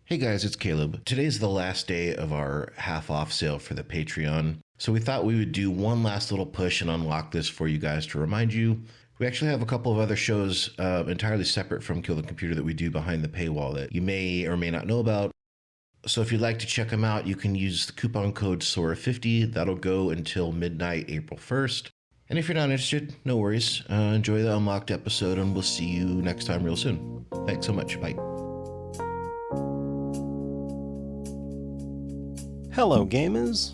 Hey guys, it's Caleb. Today's the last day of our half off sale for the Patreon. So we thought we would do one last little push and unlock this for you guys to remind you. We actually have a couple of other shows entirely separate from Kill the Computer that we do behind the paywall that you may or may not know about. So if you'd like to check them out, you can use the coupon code SORA50. That'll go until midnight, April 1st. And if you're not interested, no worries. Enjoy the unlocked episode, and we'll see you next time real soon. Thanks so much. Bye. Hello, gamers.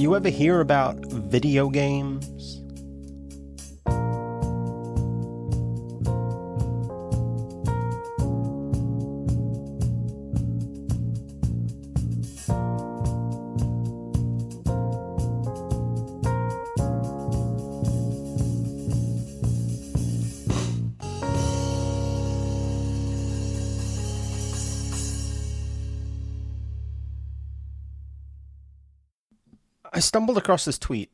You ever hear about video games? I stumbled across this tweet,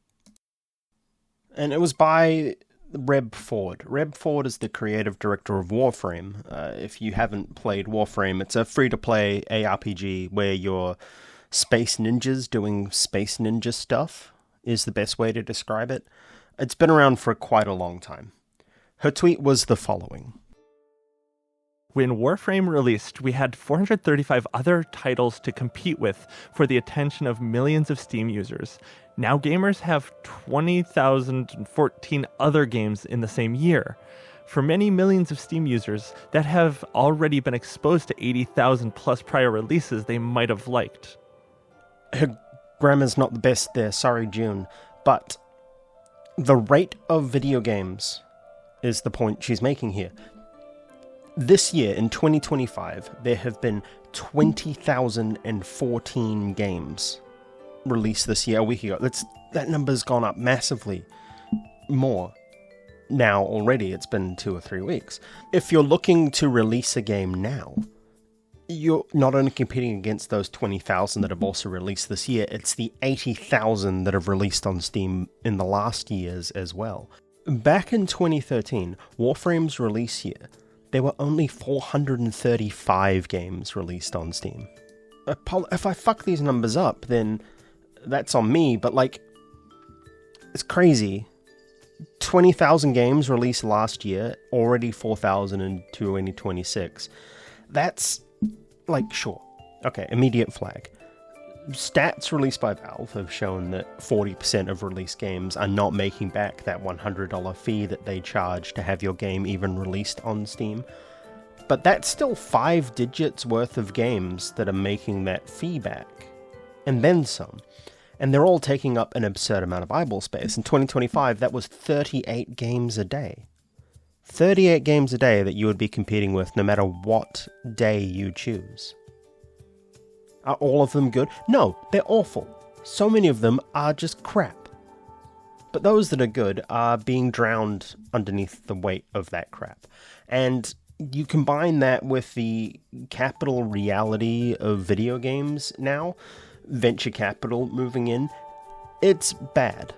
and it was by Reb Ford. Reb Ford is the creative director of Warframe. If you haven't played Warframe, it's a free-to-play ARPG where you're space ninjas doing space ninja stuff, is the best way to describe it. It's been around for quite a long time. Her tweet was the following. When Warframe released, we had 435 other titles to compete with for the attention of millions of Steam users. Now gamers have 20,014 other games in the same year. For many millions of Steam users that have already been exposed to 80,000 plus prior releases they might have liked. Her grammar's not the best there, sorry June, but the rate of video games is the point she's making here. This year, in 2025, there have been 20,014 games released this year, a week ago. That number's gone up massively more now already. It's been 2 or 3 weeks. If you're looking to release a game now, you're not only competing against those 20,000 that have also released this year, it's the 80,000 that have released on Steam in the last years as well. Back in 2013, Warframe's release year, there were only 435 games released on Steam. If I fuck these numbers up, then that's on me, but it's crazy. 20,000 games released last year, already 4,000 in 2026. That's, sure. Okay, immediate flag. Stats released by Valve have shown that 40% of released games are not making back that $100 fee that they charge to have your game even released on Steam. But that's still 5 digits worth of games that are making that fee back. And then some. And they're all taking up an absurd amount of eyeball space. In 2025, that was 38 games a day. 38 games a day that you would be competing with no matter what day you choose. Are all of them good? No, they're awful. So many of them are just crap. But those that are good are being drowned underneath the weight of that crap. And you combine that with the capital reality of video games now, venture capital moving in, it's bad.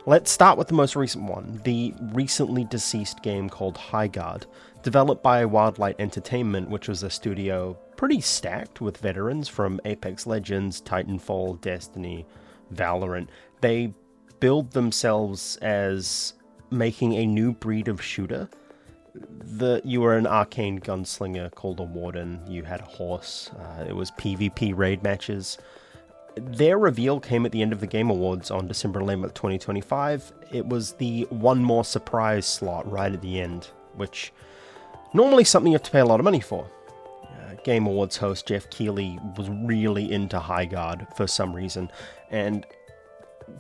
Let's start with the most recent one, the recently deceased game called Highguard, developed by Wildlight Entertainment, which was a studio pretty stacked with veterans from Apex Legends, Titanfall, Destiny, Valorant. They billed themselves as making a new breed of shooter. You were an arcane gunslinger called a Warden, you had a horse, it was PvP raid matches. Their reveal came at the end of the Game Awards on December 11th, 2025. It was the one more surprise slot right at the end, which normally something you have to pay a lot of money for. Game Awards host Jeff Keighley was really into Highguard for some reason, and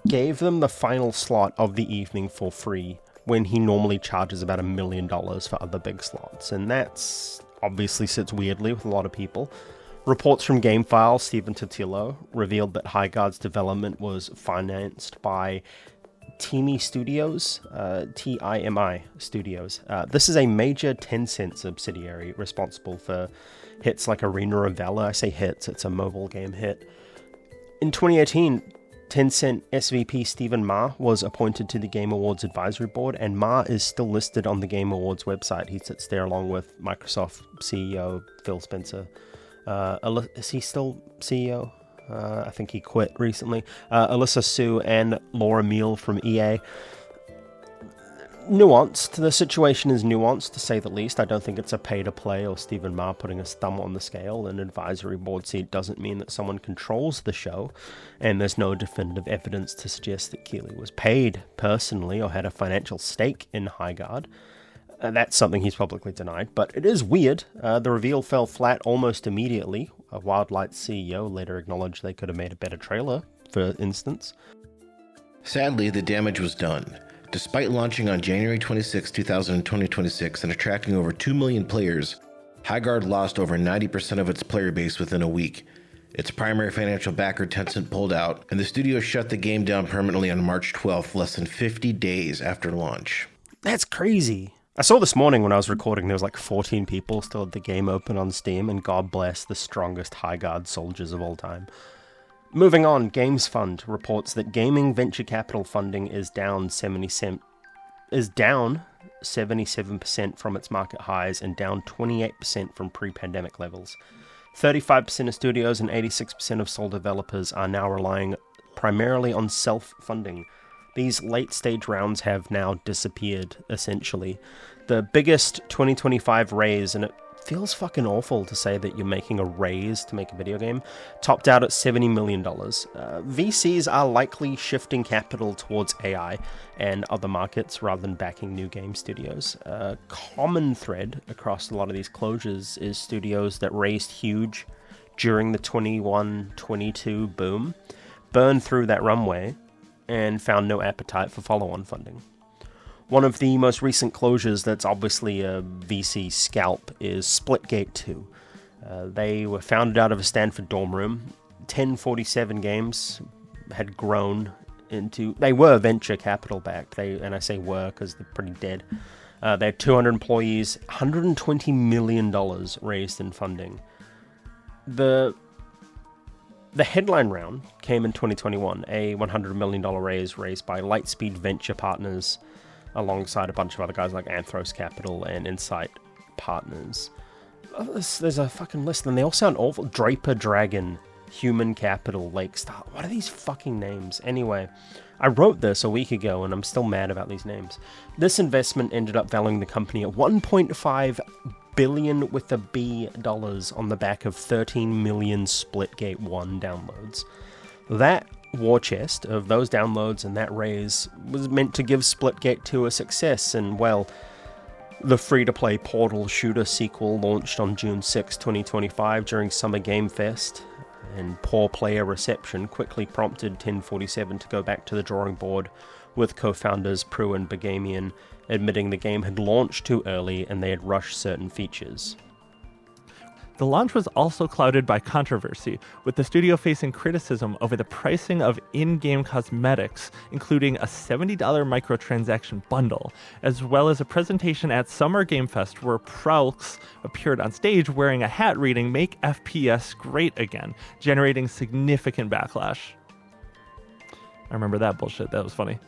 gave them the final slot of the evening for free, when he normally charges about $1 million for other big slots, and that's obviously sits weirdly with a lot of people. Reports from GameFile, Stephen Totilo, revealed that Highguard's development was financed by Timi Studios, Timi Studios. This is a major Tencent subsidiary responsible for hits like Arena of Valor. I say hits, it's a mobile game hit. In 2018, Tencent SVP Stephen Ma was appointed to the Game Awards Advisory Board, and Ma is still listed on the Game Awards website. He sits there along with Microsoft CEO Phil Spencer. Is he still CEO? I think he quit recently. Alyssa Sue and Laura Meal from EA. Nuanced. The situation is nuanced, to say the least. I don't think it's a pay-to-play or Stephen Ma putting his thumb on the scale. An advisory board seat doesn't mean that someone controls the show, and there's no definitive evidence to suggest that Keighley was paid personally or had a financial stake in Highguard. That's something he's publicly denied, but it is weird. The reveal fell flat almost immediately. Wildlight's CEO later acknowledged they could have made a better trailer, for instance. Sadly, the damage was done. Despite launching on January 26, 2026 and attracting over 2 million players, Highguard lost over 90% of its player base within a week. Its primary financial backer, Tencent, pulled out, and the studio shut the game down permanently on March 12th, less than 50 days after launch. That's crazy. I saw this morning when I was recording, there was like 14 people still had the game open on Steam, and God bless the strongest Highguard soldiers of all time. Moving on, Games Fund reports that gaming venture capital funding is down 77% from its market highs and down 28% from pre-pandemic levels. 35% of studios and 86% of sole developers are now relying primarily on self-funding. These late-stage rounds have now disappeared, essentially. The biggest 2025 raise, and it feels fucking awful to say that you're making a raise to make a video game, topped out at $70 million. VCs are likely shifting capital towards AI and other markets rather than backing new game studios. A common thread across a lot of these closures is studios that raised huge during the 21-22 boom, burned through that runway, and found no appetite for follow-on funding. One of the most recent closures that's obviously a VC scalp is Splitgate 2. They were founded out of a Stanford dorm room. 1047 Games had grown into... They were venture capital backed. And I say were because they're pretty dead. They had 200 employees, $120 million raised in funding. The headline round came in 2021, a $100 million raise raised by Lightspeed Venture Partners, alongside a bunch of other guys like Anthros Capital and Insight Partners. There's a fucking list, and they all sound awful. Draper Dragon, Human Capital, Lakestar. What are these fucking names? Anyway, I wrote this a week ago, and I'm still mad about these names. This investment ended up valuing the company at $1.5 billion with a B dollars on the back of 13 million Splitgate 1 downloads. That war chest of those downloads and that raise was meant to give Splitgate 2 a success, and well, the free-to-play Portal shooter sequel launched on June 6, 2025 during Summer Game Fest, and poor player reception quickly prompted 1047 to go back to the drawing board, with co-founders Prue and Begamian admitting the game had launched too early and they had rushed certain features. The launch was also clouded by controversy, with the studio facing criticism over the pricing of in-game cosmetics, including a $70 microtransaction bundle, as well as a presentation at Summer Game Fest where Praux appeared on stage wearing a hat reading "Make FPS Great Again," generating significant backlash. I remember that bullshit. That was funny.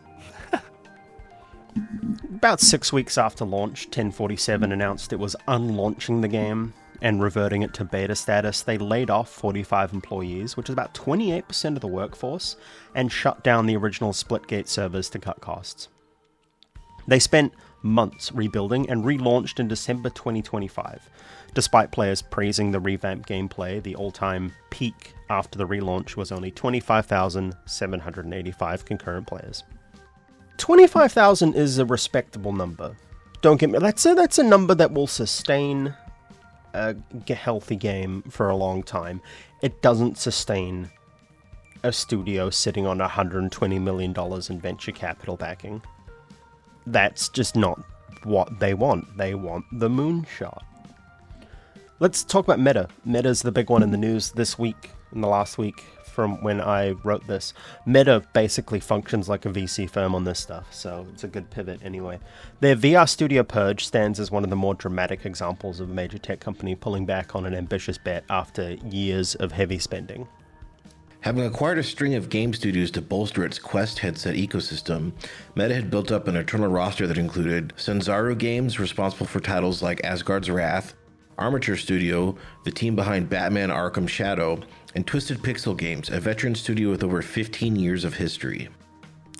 About 6 weeks after launch, 1047 announced it was unlaunching the game and reverting it to beta status. They laid off 45 employees, which is about 28% of the workforce, and shut down the original Splitgate servers to cut costs. They spent months rebuilding and relaunched in December 2025. Despite players praising the revamped gameplay, the all-time peak after the relaunch was only 25,785 concurrent players. 25,000 is a respectable number. Don't get me... That's a number that will sustain a healthy game for a long time. It doesn't sustain a studio sitting on $120 million in venture capital backing. That's just not what they want. They want the moonshot. Let's talk about Meta. Meta's the big one in the news this week, in the last week from when I wrote this. Meta basically functions like a VC firm on this stuff, so it's a good pivot anyway. Their VR Studio Purge stands as one of the more dramatic examples of a major tech company pulling back on an ambitious bet after years of heavy spending. Having acquired a string of game studios to bolster its Quest headset ecosystem, Meta had built up an eternal roster that included Sanzaru Games, responsible for titles like Asgard's Wrath, Armature Studio, the team behind Batman Arkham Shadow, and Twisted Pixel Games, a veteran studio with over 15 years of history.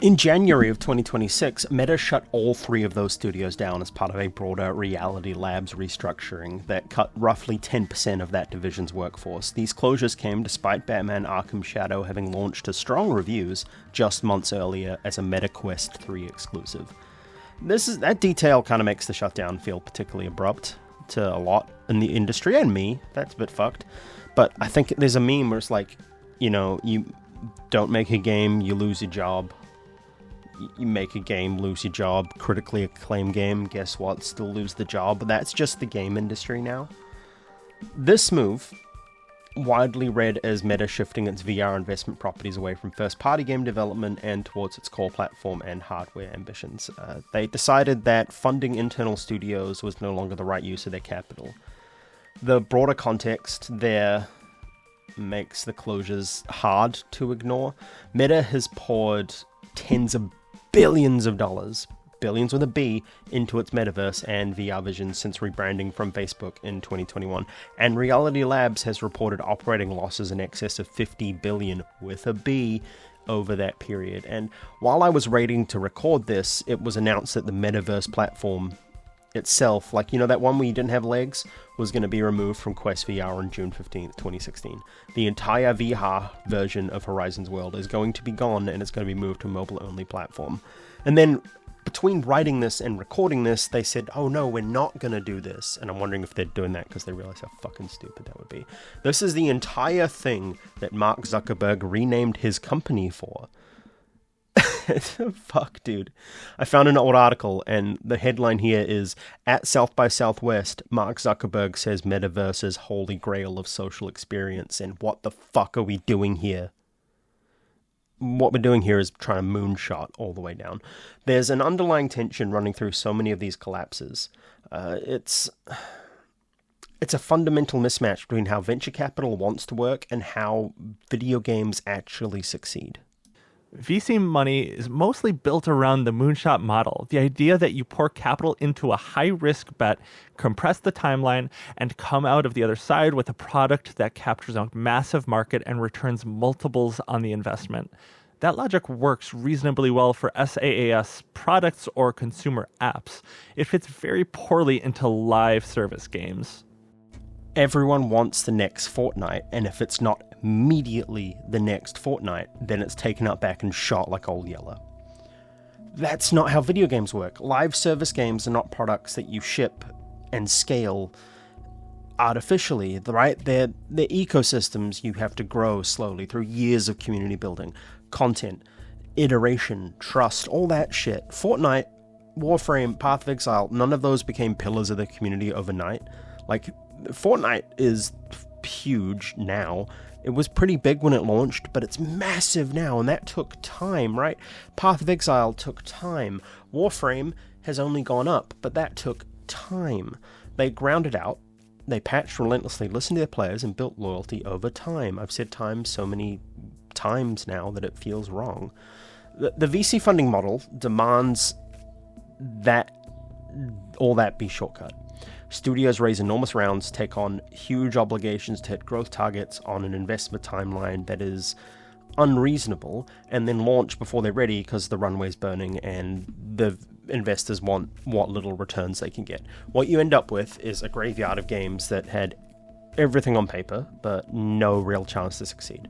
In January of 2026, Meta shut all 3 of those studios down as part of a broader Reality Labs restructuring that cut roughly 10% of that division's workforce. These closures came despite Batman Arkham Shadow having launched to strong reviews just months earlier as a Meta Quest 3 exclusive. That detail kind of makes the shutdown feel particularly abrupt to a lot in the industry, and me. That's a bit fucked. But I think there's a meme where it's like, you don't make a game, you lose your job. You make a game, lose your job. Critically acclaimed game, guess what? Still lose the job. That's just the game industry now. This move, widely read as Meta shifting its VR investment properties away from first-party game development and towards its core platform and hardware ambitions. They decided that funding internal studios was no longer the right use of their capital. The broader context there makes the closures hard to ignore. Meta has poured tens of billions of dollars, billions with a B, into its metaverse and VR vision since rebranding from Facebook in 2021. And Reality Labs has reported operating losses in excess of 50 billion with a B over that period. And while I was waiting to record this, it was announced that the metaverse platform itself, that one where you didn't have legs, was going to be removed from Quest VR on June 15th, 2016. The entire VR version of Horizon's World is going to be gone, and it's going to be moved to a mobile-only platform. And then, between writing this and recording this, they said, oh no, we're not going to do this. And I'm wondering if they're doing that because they realize how fucking stupid that would be. This is the entire thing that Mark Zuckerberg renamed his company for. Fuck, dude. I found an old article, and the headline here is, at South by Southwest, Mark Zuckerberg says Metaverse's holy grail of social experience, and what the fuck are we doing here? What we're doing here is trying to moonshot all the way down. There's an underlying tension running through so many of these collapses. It's a fundamental mismatch between how venture capital wants to work and how video games actually succeed. VC money is mostly built around the moonshot model, the idea that you pour capital into a high-risk bet, compress the timeline, and come out of the other side with a product that captures a massive market and returns multiples on the investment. That logic works reasonably well for SaaS products or consumer apps. It fits very poorly into live service games. Everyone wants the next Fortnite, and if it's not immediately the next Fortnite, then it's taken out back and shot like Old Yeller. That's not how video games work. Live service games are not products that you ship and scale artificially, right? They're ecosystems you have to grow slowly through years of community building, content, iteration, trust, all that shit. Fortnite, Warframe, Path of Exile, none of those became pillars of the community overnight. Fortnite is huge now. It was pretty big when it launched, but it's massive now, and that took time, right? Path of Exile took time. Warframe has only gone up, but that took time. They ground it out, they patched relentlessly, listened to their players, and built loyalty over time. I've said time so many times now that it feels wrong. The VC funding model demands that all that be shortcut. Studios raise enormous rounds, take on huge obligations to hit growth targets on an investment timeline that is unreasonable, and then launch before they're ready because the runway's burning and the investors want what little returns they can get. What you end up with is a graveyard of games that had everything on paper, but no real chance to succeed.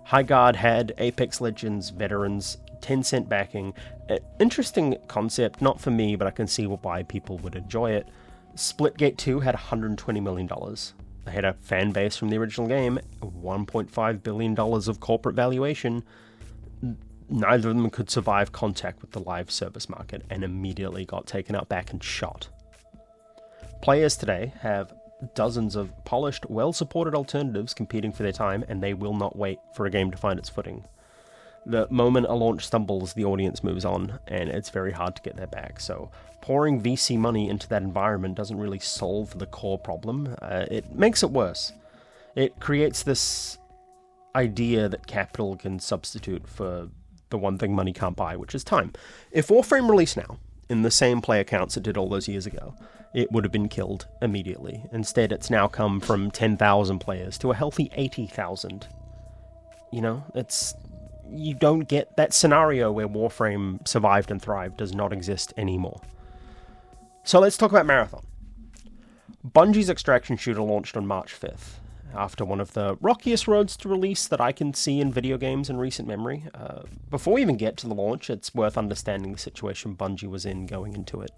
Highguard had Apex Legends veterans, Tencent backing. Interesting concept, not for me, but I can see why people would enjoy it. Splitgate 2 had $120 million. They had a fan base from the original game, $1.5 billion of corporate valuation. Neither of them could survive contact with the live service market and immediately got taken out back and shot. Players today have dozens of polished, well-supported alternatives competing for their time, and they will not wait for a game to find its footing. The moment a launch stumbles, the audience moves on, and it's very hard to get that back. So pouring VC money into that environment doesn't really solve the core problem. It makes it worse. It creates this idea that capital can substitute for the one thing money can't buy, which is time. If Warframe released now, in the same player counts it did all those years ago, it would have been killed immediately. Instead, it's now come from 10,000 players to a healthy 80,000. You know, you don't get that scenario where Warframe survived and thrived does not exist anymore. So let's talk about Marathon. Bungie's extraction shooter launched on March 5th, after one of the rockiest roads to release that I can see in video games in recent memory. Before we even get to the launch, it's worth understanding the situation Bungie was in going into it.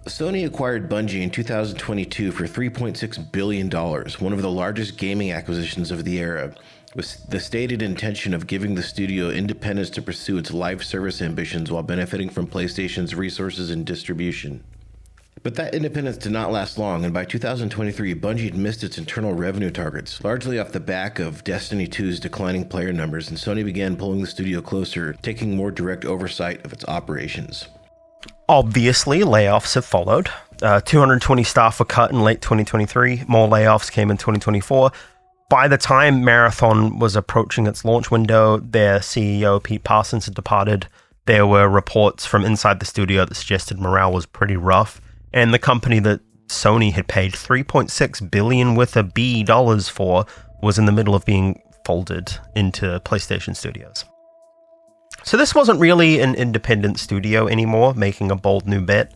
Sony acquired Bungie in 2022 for $3.6 billion, one of the largest gaming acquisitions of the era, with the stated intention of giving the studio independence to pursue its live service ambitions while benefiting from PlayStation's resources and distribution. But that independence did not last long, and by 2023, Bungie had missed its internal revenue targets, largely off the back of Destiny 2's declining player numbers, and Sony began pulling the studio closer, taking more direct oversight of its operations. Obviously, layoffs have followed. 220 staff were cut in late 2023. More layoffs came in 2024. By the time Marathon was approaching its launch window, their CEO, Pete Parsons, had departed. There were reports from inside the studio that suggested morale was pretty rough. And the company that Sony had paid $3.6 billion with a B dollars for was in the middle of being folded into PlayStation Studios. So this wasn't really an independent studio anymore, making a bold new bet.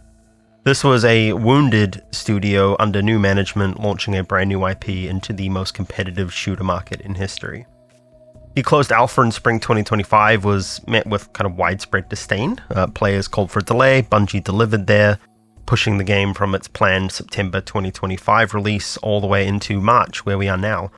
This was a wounded studio under new management, launching a brand new IP into the most competitive shooter market in history. The closed alpha in spring 2025 was met with kind of widespread disdain. Players called for a delay, Bungie delivered there, pushing the game from its planned September 2025 release all the way into March, where we are now.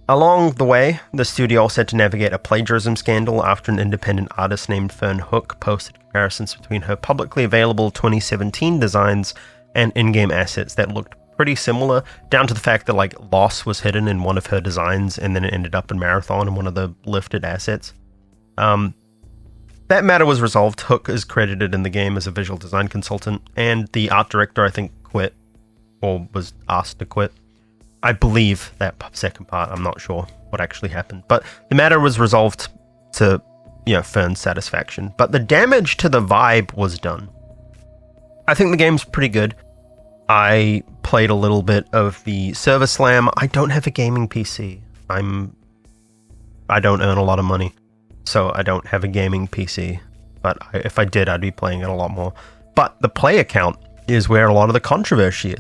Along the way, the studio also had to navigate a plagiarism scandal after an independent artist named Fern Hook posted comparisons between her publicly available 2017 designs and in-game assets that looked pretty similar, down to the fact that Loss was hidden in one of her designs and then it ended up in Marathon in one of the lifted assets. That matter was resolved. Hook is credited in the game as a visual design consultant, and the art director, I think, quit, or was asked to quit. I believe that second part. I'm not sure what actually happened. But the matter was resolved to, Fern's satisfaction. But the damage to the vibe was done. I think the game's pretty good. I played a little bit of the Server Slam. I don't have a gaming PC. I don't earn a lot of money, so I don't have a gaming PC. But if I did, I'd be playing it a lot more. But the player count is where a lot of the controversy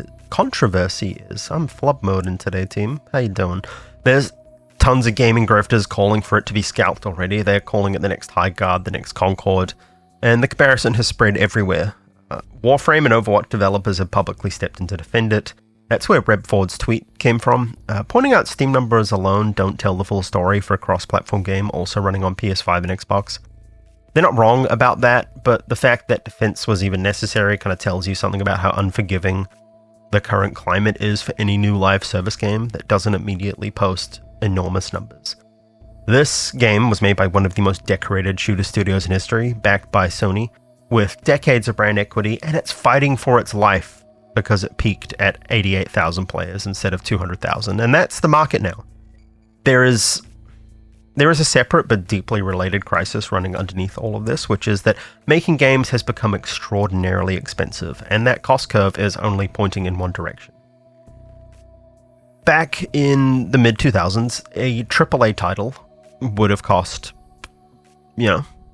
is. I'm flub mode in today, team. How you doing? There's tons of gaming grifters calling for it to be scalped already. They're calling it the next High Guard, the next Concord, and the comparison has spread everywhere. Warframe and Overwatch developers have publicly stepped in to defend it. That's where Rebford's tweet came from, pointing out Steam numbers alone don't tell the full story for a cross-platform game also running on PS5 and Xbox. They're not wrong about that, but the fact that defense was even necessary kind of tells you something about how unforgiving the current climate is for any new live service game that doesn't immediately post enormous numbers. This game was made by one of the most decorated shooter studios in history, backed by Sony, with decades of brand equity, and it's fighting for its life because it peaked at 88,000 players instead of 200,000, and that's the market now. There is a separate but deeply related crisis running underneath all of this, which is that making games has become extraordinarily expensive, and that cost curve is only pointing in one direction. Back in the mid-2000s, a AAA title would have cost,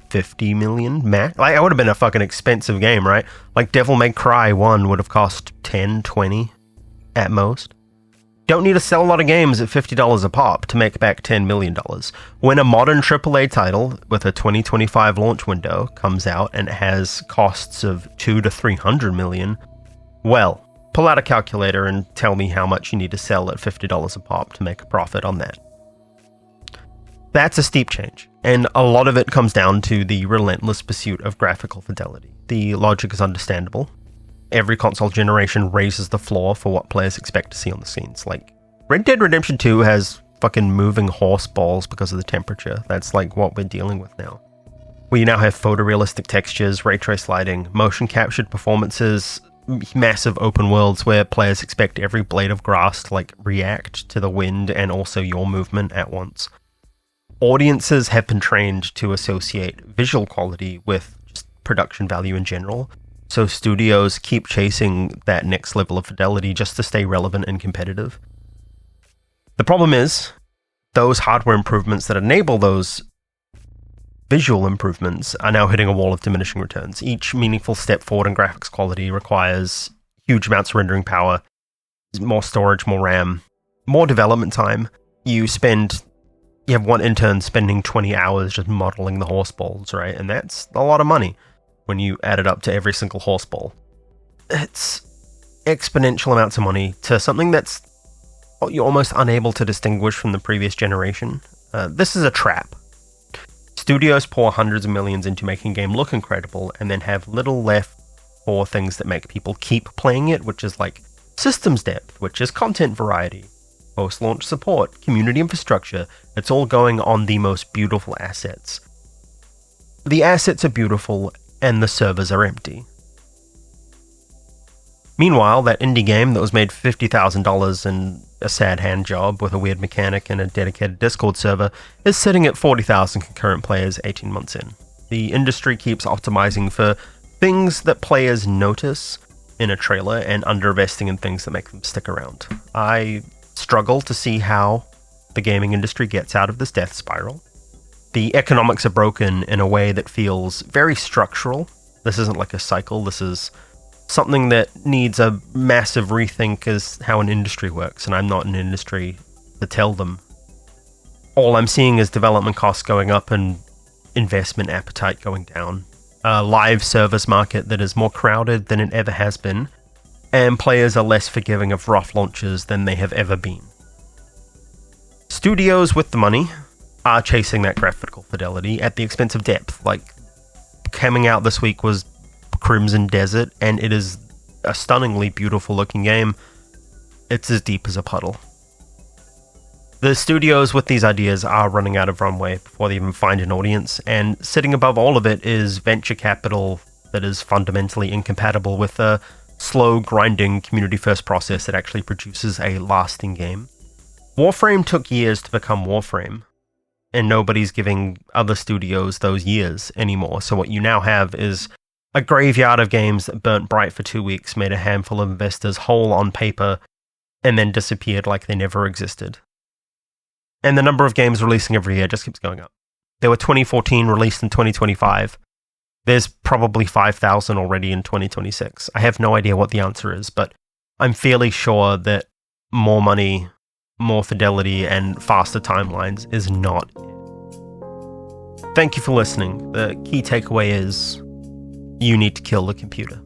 50 million max. It would have been a fucking expensive game, right? Devil May Cry 1 would have cost 10, 20 at most. Don't need to sell a lot of games at $50 a pop to make back $10 million. When a modern AAA title with a 2025 launch window comes out and has costs of 2 to 300 million, well, pull out a calculator and tell me how much you need to sell at $50 a pop to make a profit on that. That's a steep change, and a lot of it comes down to the relentless pursuit of graphical fidelity. The logic is understandable. Every console generation raises the floor for what players expect to see on the scenes. Red Dead Redemption 2 has fucking moving horse balls because of the temperature. That's what we're dealing with now. We now have photorealistic textures, ray trace lighting, motion captured performances, massive open worlds where players expect every blade of grass to react to the wind and also your movement at once. Audiences have been trained to associate visual quality with just production value in general. So studios keep chasing that next level of fidelity just to stay relevant and competitive. The problem is, those hardware improvements that enable those visual improvements are now hitting a wall of diminishing returns. Each meaningful step forward in graphics quality requires huge amounts of rendering power, more storage, more RAM, more development time. You have one intern spending 20 hours just modeling the horse balls, right? And that's a lot of money when you add it up to every single horse ball. It's exponential amounts of money to something that's you're almost unable to distinguish from the previous generation. This is a trap. Studios pour hundreds of millions into making a game look incredible and then have little left for things that make people keep playing it, which is like systems depth, which is content variety, post-launch support, community infrastructure. It's all going on the most beautiful assets. The assets are beautiful and the servers are empty. Meanwhile, that indie game that was made $50,000 in a sad hand job with a weird mechanic and a dedicated Discord server is sitting at 40,000 concurrent players 18 months in. The industry keeps optimizing for things that players notice in a trailer and underinvesting in things that make them stick around. I struggle to see how the gaming industry gets out of this death spiral. The economics are broken in a way that feels very structural. This isn't like a cycle, this is something that needs a massive rethink as how an industry works, and I'm not in an industry to tell them. All I'm seeing is development costs going up and investment appetite going down. A live service market that is more crowded than it ever has been, and players are less forgiving of rough launches than they have ever been. Studios with the money are chasing that graphical fidelity at the expense of depth. Like, coming out this week was Crimson Desert, and it is a stunningly beautiful looking game. It's as deep as a puddle. The studios with these ideas are running out of runway before they even find an audience, and sitting above all of it is venture capital that is fundamentally incompatible with a slow, grinding, community-first process that actually produces a lasting game. Warframe took years to become Warframe, and nobody's giving other studios those years anymore, so what you now have is a graveyard of games that burnt bright for 2 weeks, made a handful of investors whole on paper, and then disappeared like they never existed. And the number of games releasing every year just keeps going up. There were 2014 released in 2025. There's probably 5,000 already in 2026. I have no idea what the answer is, but I'm fairly sure that more money, more fidelity, and faster timelines is not it. Thank you for listening. The key takeaway is you need to kill the computer.